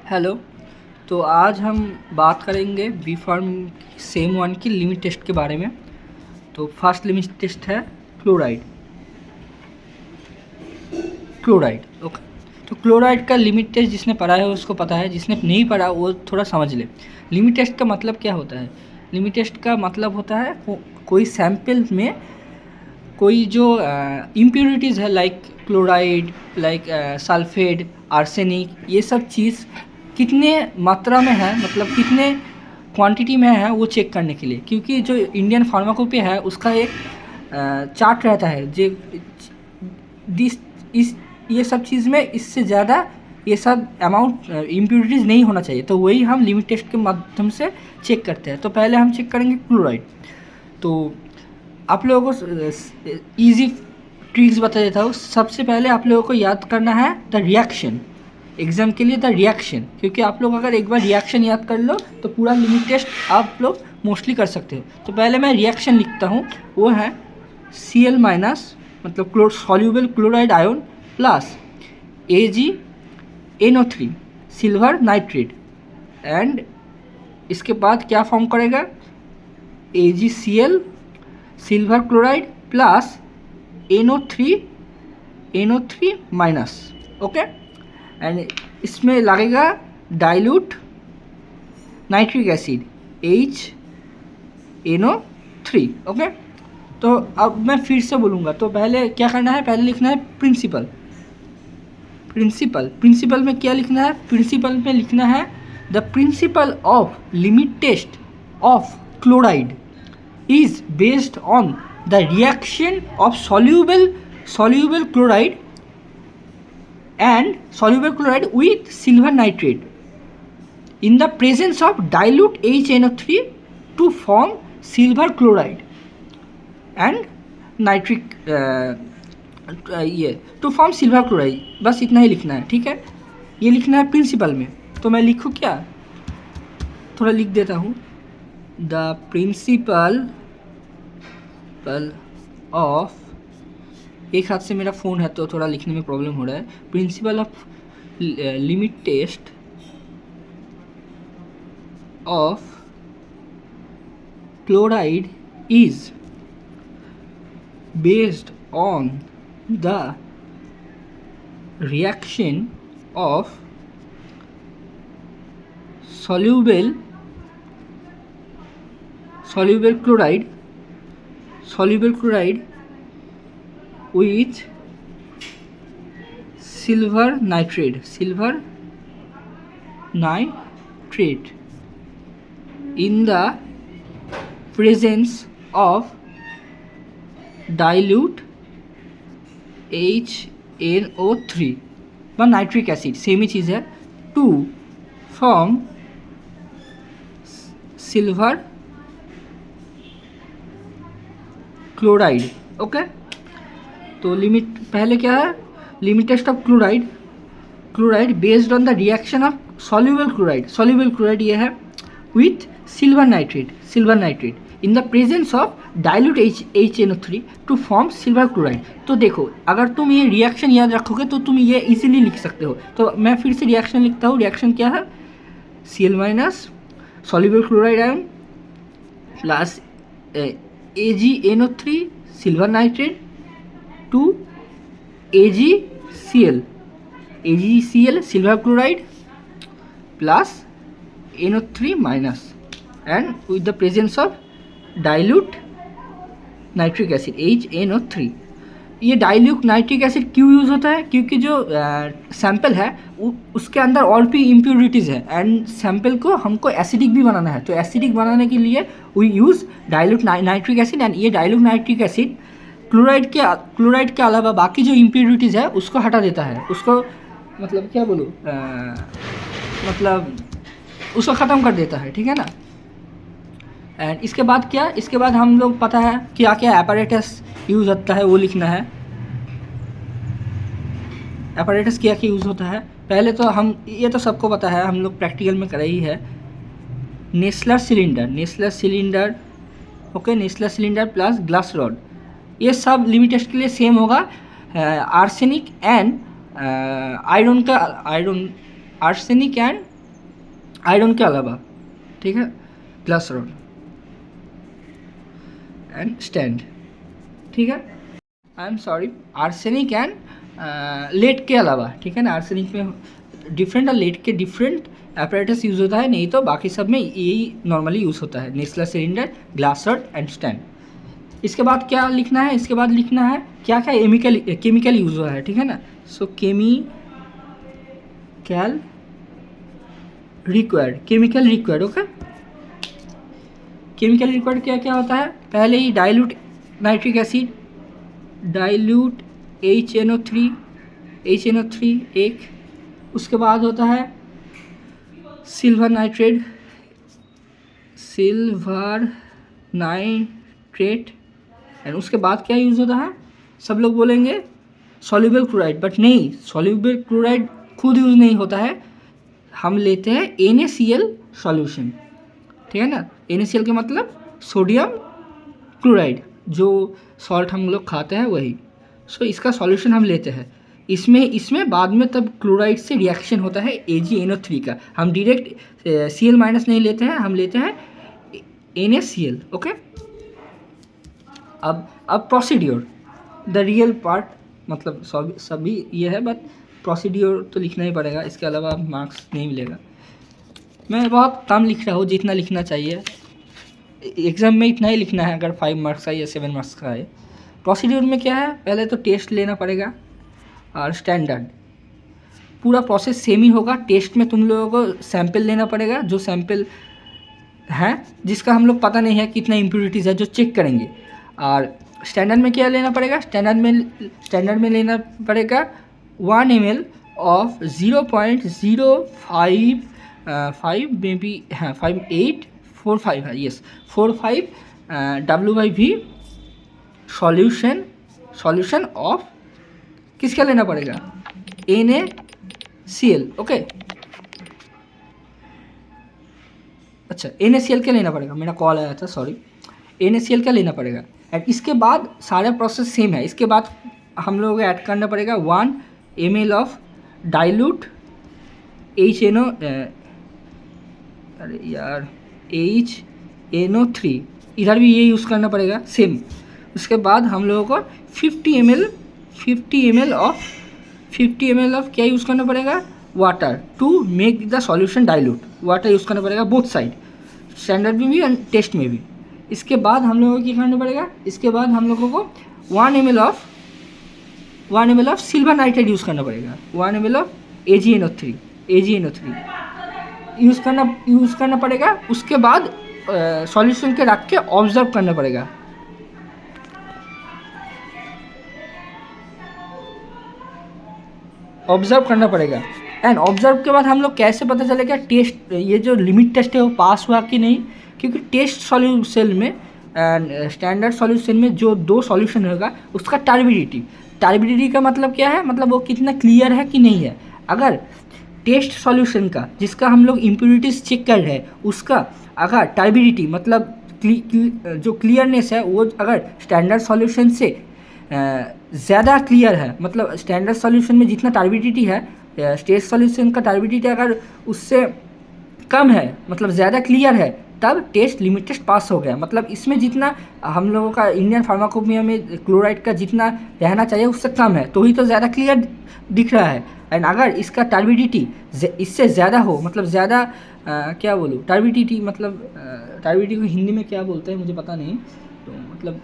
Hello. तो आज हम बात करेंगे बी फार्म सेम वन की लिमिट टेस्ट के बारे में। तो फर्स्ट लिमिट टेस्ट है क्लोराइड। ओके। तो क्लोराइड का लिमिट टेस्ट जिसने पढ़ा है उसको पता है, जिसने नहीं पढ़ा वो थोड़ा समझ ले। लिमिट टेस्ट का मतलब क्या होता है? लिमिट टेस्ट का मतलब होता है कोई सैंपल में कोई जो इम्प्योरिटीज़ है, like chloride, like sulphate, arsenic, ये सब चीज़ कितने मात्रा में है, मतलब कितने क्वांटिटी में है, वो चेक करने के लिए। क्योंकि जो इंडियन फार्माकोपी है उसका एक चार्ट रहता है जो ये सब चीज़ में इससे ज़्यादा ये सब अमाउंट इम्प्योरिटीज़ नहीं होना चाहिए। तो वही हम लिमिट टेस्ट के माध्यम से चेक करते हैं। तो पहले हम चेक करेंगे क्लोराइड। तो आप लोगों को ईजी ट्रिक्स बता देता हूँ। सबसे पहले आप लोगों को याद करना है द रिएक्शन। एग्जाम के लिए द रिएक्शन, क्योंकि आप लोग अगर एक बार रिएक्शन याद कर लो तो पूरा लिमिट टेस्ट आप लोग मोस्टली कर सकते हो। तो पहले मैं रिएक्शन लिखता हूँ, वो है Cl माइनस, मतलब soluble chloride ion plus AgNO3 silver nitrate, and इसके बाद क्या फॉर्म करेगा? AgCl silver chloride plus NO3 minus. Okay. And इसमें लगेगा dilute nitric acid HNO3। Okay. तो अब मैं फिर से बोलूँगा। तो पहले क्या करना है? पहले लिखना है प्रिंसिपल में क्या लिखना है? प्रिंसिपल में लिखना है the principle of limit test of chloride is based on the reaction of soluble chloride with silver nitrate in the presence of dilute HNO3 to form silver chloride and nitric to form silver chloride। बस इतना ही लिखना है, ठीक है? ये लिखना है principal में। तो मैं लिखूँ क्या? थोड़ा लिख देता हूँ। द प्रिंसिपल ऑफ, एक हाथ से मेरा फ़ोन है तो थोड़ा लिखने में प्रॉब्लम हो रहा है। Principle of limit test of chloride is based on the reaction of soluble chloride with silver nitrate in the presence of dilute HNO3 व नाइट्रिक एसिड, सेम ही चीज़ है, to form silver chloride. Okay. तो limit पहले क्या है? Limit test of chloride based on the reaction of soluble chloride ये है with silver nitrate in the presence of dilute HNO3 to form silver chloride. तो देखो, अगर तुम ये रिएक्शन याद रखोगे तो तुम ये इजीली लिख सकते हो। तो मैं फिर से रिएक्शन लिखता हूँ। रिएक्शन क्या है? Cl minus soluble chloride ion plus AgNO3 silver nitrate to AgCl silver chloride plus NO3 minus and with the presence of dilute nitric acid HNO3। ये डाइल्यूट नाइट्रिक एसिड क्यों यूज़ होता है? क्योंकि जो सैंपल है उसके अंदर और भी इम्प्योरिटीज़ है एंड सैंपल को हमको एसिडिक भी बनाना है। तो एसिडिक बनाने के लिए we use dilute nitric acid, and ये डाइल्यूट नाइट्रिक एसिड क्लोराइड के अलावा बाकी जो इम्प्योरिटीज़ है उसको हटा देता है। उसको मतलब क्या बोलूँ, मतलब उसको ख़त्म कर देता है, ठीक है ना? एंड इसके बाद क्या? इसके बाद हम लोग पता है क्या क्या एपरेटस यूज़ होता है, वो लिखना है। एपरेटस क्या क्या यूज़ होता है? पहले तो हम ये तो सबको पता है, हम लोग प्रैक्टिकल में करे ही है। Nessler cylinder, okay, Nessler cylinder plus glass rod, ये सब लिमिट टेस्ट के लिए सेम होगा। आर्सेनिक एंड आयरन आयरन के अलावा, ठीक है, ग्लास रॉड एंड स्टैंड, ठीक है। I am sorry, arsenic and lead के अलावा, ठीक है ना, आर्सेनिक में डिफरेंट और लेड के डिफरेंट एपरेटस यूज़ होता है, नहीं तो बाकी सब में यही नॉर्मली यूज़ होता है, Nessler cylinder, glass rod and stand. इसके बाद क्या लिखना है, इसके बाद लिखना है क्या क्या केमिकल यूज़ हुआ है, ठीक है ना। So chemical required, okay. Chemical required क्या क्या होता है, पहले ही dilute nitric acid, dilute HNO3 एक, उसके बाद होता है सिल्वर नाइट्रेट एंड उसके बाद क्या यूज़ होता है, सब लोग बोलेंगे सॉल्युबल क्लोराइड, बट नहीं, सॉल्युबल क्लोराइड खुद यूज़ नहीं होता है, हम लेते हैं NaCl सॉल्यूशन, ठीक है ना। NaCl का मतलब सोडियम क्लोराइड, जो सॉल्ट हम लोग खाते हैं वही। सो इसका सॉल्यूशन हम लेते हैं, इसमें बाद में तब क्लोराइड से रिएक्शन होता है AgNO3 का, हम डायरेक्ट Cl- नहीं लेते हैं, हम लेते हैं NaCl, ओके। अब प्रोसीड्योर, द रियल पार्ट, मतलब सभी ये है, बट प्रोसीड्योर तो लिखना ही पड़ेगा, इसके अलावा मार्क्स नहीं मिलेगा। मैं बहुत कम लिख रहा हूँ जितना लिखना चाहिए, एग्ज़ाम में इतना ही लिखना है, अगर 5 मार्क्स का या 7 मार्क्स का है। प्रोसीड्योर में क्या है, पहले तो टेस्ट लेना पड़ेगा और स्टैंडर्ड, पूरा प्रोसेस सेम ही होगा। टेस्ट में तुम लोगों को सैंपल लेना पड़ेगा, जो सैंपल है जिसका हम लोग पता नहीं है कितना इम्प्योरिटीज़ है, जो चेक करेंगे। और स्टैंडर्ड में क्या लेना पड़ेगा, स्टैंडर्ड में लेना पड़ेगा 1 ml ऑफ 0.055 मे बी, हाँ 5845 है, यस 45 W/V सॉल्यूशन ऑफ किसका लेना पड़ेगा, NaCl, ओके। अच्छा, NaCl क्या लेना पड़ेगा, मेरा कॉल आया था, सॉरी। NaCl क्या लेना पड़ेगा, एंड इसके बाद सारा प्रोसेस सेम है। इसके बाद हम लोगों को ऐड करना पड़ेगा 1 ml ऑफ डाइल्यूट HNO3, इधर भी ये यूज़ करना पड़ेगा सेम। उसके बाद हम लोगों को 50 ml ऑफ क्या यूज़ करना पड़ेगा, water, to make the solution dilute, water use करना पड़ेगा बोथ साइड, स्टैंडर्ड में भी एंड टेस्ट में भी। इसके बाद हम लोगों को क्या करना पड़ेगा, इसके बाद हम लोगों को 1 ml of silver nitrate use करना पड़ेगा, 1 ml ऑफ AgNO3 यूज़ करना पड़ेगा। उसके बाद सॉल्यूशन के रख के ऑब्जर्व करना पड़ेगा। एंड ऑब्जर्व के बाद हम लोग कैसे पता चलेगा टेस्ट, ये जो लिमिट टेस्ट है वो पास हुआ कि नहीं, क्योंकि टेस्ट सॉल्यूशन में एंड स्टैंडर्ड सॉल्यूशन में जो 2 सॉल्यूशन होगा उसका टर्बिडिटी का मतलब क्या है, मतलब वो कितना क्लियर है कि नहीं है। अगर टेस्ट सॉल्यूशन का, जिसका हम लोग इम्प्योरिटीज चेक कर रहे हैं, उसका अगर टर्बिडिटी मतलब जो क्लियरनेस है वो अगर स्टैंडर्ड सॉल्यूशन से ज़्यादा क्लियर है, मतलब स्टैंडर्ड सॉल्यूशन में जितना टर्बिडिटी है, टेस्ट सॉल्यूशन का टर्बिडिटी अगर उससे कम है, मतलब ज़्यादा क्लियर है, तब टेस्ट लिमिट टेस्ट पास हो गया। मतलब इसमें जितना हम लोगों का इंडियन फार्माकोपिया में क्लोराइड का जितना रहना चाहिए उससे कम है, तो ही तो ज़्यादा क्लियर दिख रहा है। एंड अगर इसका टर्बिडिटी इससे ज़्यादा हो, मतलब ज़्यादा क्या बोलूँ, टर्बिडिटी मतलब टर्बिडिटी को हिंदी में क्या बोलते हैं मुझे पता नहीं, तो मतलब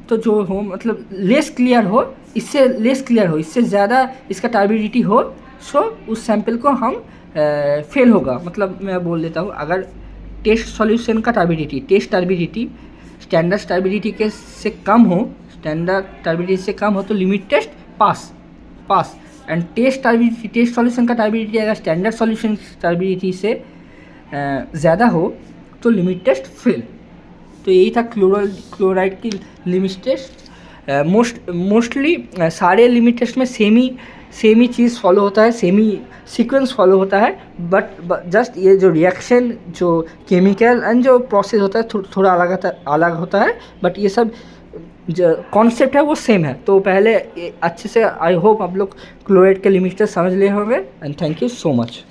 तो जो हो, मतलब लेस क्लियर हो, इससे ज़्यादा इसका टर्बिडिटी हो, सो उस सैंपल को हम फेल होगा। मतलब मैं बोल देता हूँ, अगर टेस्ट सॉल्यूशन का टर्बिडिटी स्टैंडर्ड टर्बिडिटी के से कम हो, तो limit test pass and test solution का टर्बिडिटी अगर स्टैंडर्ड सॉल्यूशन टर्बिडिटी से ज़्यादा हो तो लिमिट टेस्ट फेल। तो यही था क्लोराइड की लिमिट टेस्ट। मोस्टली सारे लिमिट टेस्ट में सेम ही चीज़ फॉलो होता है, सेम ही सीक्वेंस फॉलो होता है, बट जस्ट ये जो रिएक्शन, जो केमिकल एंड जो प्रोसेस होता है थोड़ा अलग होता है, बट ये सब जो कॉन्सेप्ट है वो सेम है। तो पहले अच्छे से आई होप आप लोग क्लोराइड के लिमिट टेस्ट समझ लिए होंगे and thank you so much.